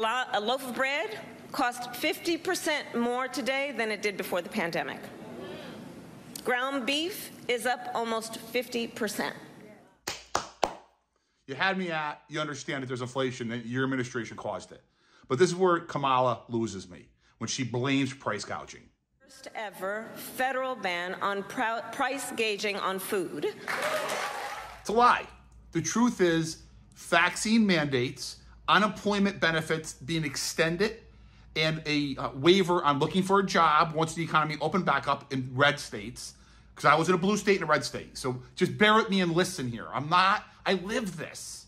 A loaf of bread costs 50% more today than it did before the pandemic. Ground beef is up almost 50%. You had me at, you understand that there's inflation, that your administration caused it. But this is where Kamala loses me, when she blames price gouging. First ever federal ban on price gauging on food. It's a lie. The truth is, vaccine mandates, unemployment benefits being extended, and a waiver on looking for a job once the economy opened back up in red states, because I was in a blue state and a red state. So just bear with me and listen here. I lived this,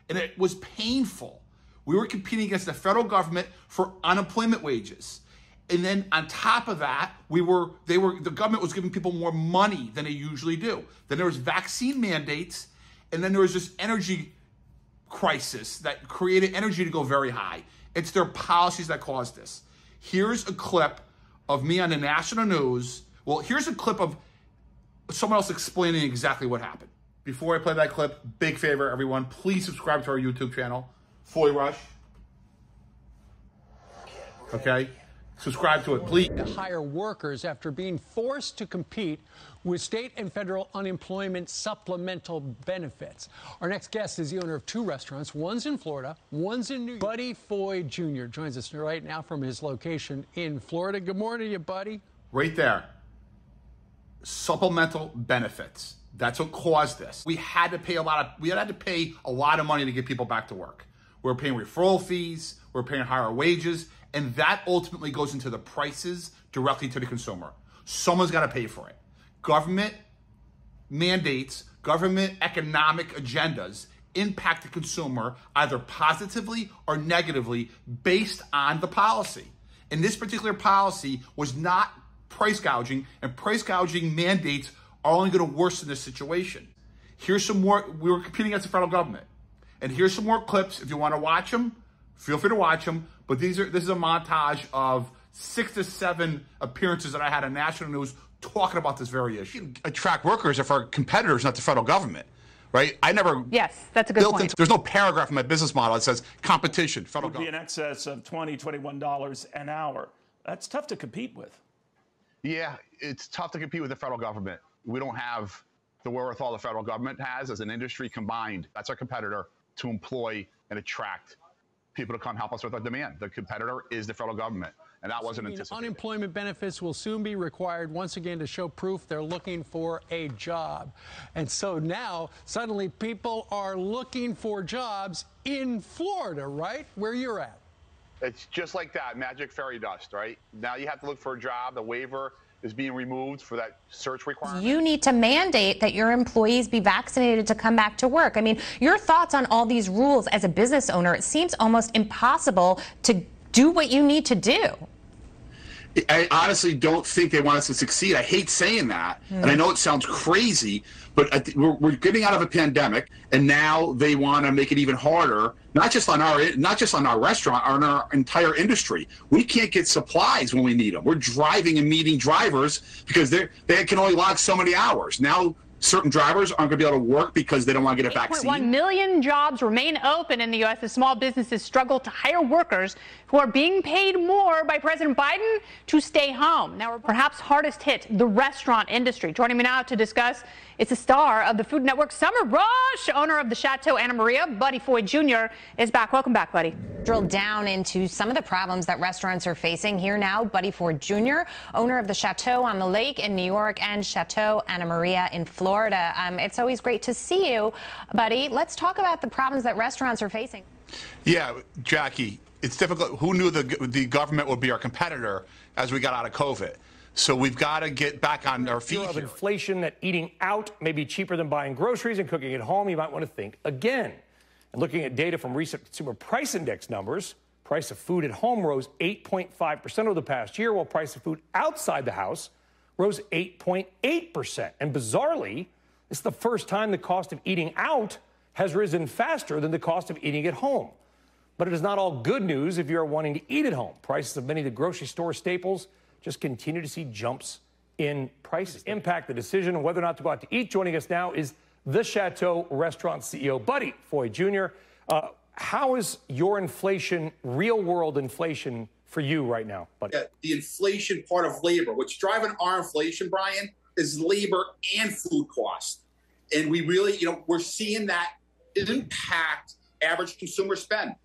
and it was painful. We were competing against the federal government for unemployment wages. And then on top of that, the government was giving people more money than they usually do. Then there was vaccine mandates, and then there was this energy crisis that created energy to go very high. It's their policies that caused this. Here's a clip of me on the national news. Well, here's a clip of someone else explaining exactly what happened. Before I play that clip, big favor, everyone, please subscribe to our YouTube channel, Fully Rush. Okay? Subscribe to it, please. To hire workers after being forced to compete with state and federal unemployment supplemental benefits. Our next guest is the owner of two restaurants. One's in Florida, one's in New York. Buddy Foy Jr. joins us right now from his location in Florida. Good morning to you, buddy. Right there. Supplemental benefits. That's what caused this. We had to pay a lot of money to get people back to work. We're paying referral fees, we're paying higher wages, and that ultimately goes into the prices directly to the consumer. Someone's got to pay for it. Government mandates, government economic agendas impact the consumer either positively or negatively based on the policy. And this particular policy was not price gouging, and price gouging mandates are only going to worsen this situation. Here's some more. We were competing against the federal government. And here's some more clips. If you want to watch them, feel free to watch them. But this is a montage of 6 to 7 appearances that I had on national news talking about this very issue. Attract workers if our competitors, not the federal government, right? Yes, that's a good point. There's no paragraph in my business model that says competition, federal government. Would be in excess of $20, $21 an hour. That's tough to compete with. Yeah, it's tough to compete with the federal government. We don't have the wherewithal the federal government has as an industry combined. That's our competitor to employ and attract people to come help us with our demand. The competitor is the federal government, and that wasn't anticipated. Unemployment benefits will soon be required once again to show proof they're looking for a job. And so now, suddenly, people are looking for jobs in Florida, right? Where you're at. It's just like that, magic fairy dust, right? Now you have to look for a job. The waiver is being removed for that search requirement. You need to mandate that your employees be vaccinated to come back to work. I mean, your thoughts on all these rules as a business owner, it seems almost impossible to do what you need to do. I honestly don't think they want us to succeed. I hate saying that, and I know it sounds crazy, but we're getting out of a pandemic, and now they want to make it even harder. Not just on our restaurant, on our entire industry. We can't get supplies when we need them. We're driving and meeting drivers because they can only log so many hours. Now certain drivers aren't going to be able to work because they don't want to get a vaccine. 8.1 million jobs remain open in the U.S. as small businesses struggle to hire workers who are being paid more by President Biden to stay home. Now, we're perhaps hardest hit, the restaurant industry. Joining me now to discuss, it's a star of the Food Network Summer Rush, owner of the Chateau Anna Maria, Buddy Foy Jr. is back. Welcome back, Buddy. Drill down into some of the problems that restaurants are facing. Here now, Buddy Foy Jr., owner of the Chateau on the Lake in New York and Chateau Anna Maria in Florida. It's always great to see you, Buddy. Let's talk about the problems that restaurants are facing. Yeah, Jackie, it's difficult. Who knew the government would be our competitor as we got out of COVID? So we've got to get back on our feet Of here. inflation, that eating out may be cheaper than buying groceries and cooking at home, you might want to think again. And looking at data from recent Consumer Price Index numbers, price of food at home rose 8.5% over the past year, while price of food outside the house rose 8.8%. And bizarrely, it's the first time the cost of eating out has risen faster than the cost of eating at home. But it is not all good news if you're wanting to eat at home. Prices of many of the grocery store staples just continue to see jumps in prices. Impact the decision on whether or not to go out to eat. Joining us now is the Chateau restaurant CEO, Buddy Foy Jr. How is your inflation, real world inflation, for you right now, buddy? Yeah, the inflation part of labor. What's driving our inflation, Brian, is labor and food costs. And we really, we're seeing that impact average consumer spend.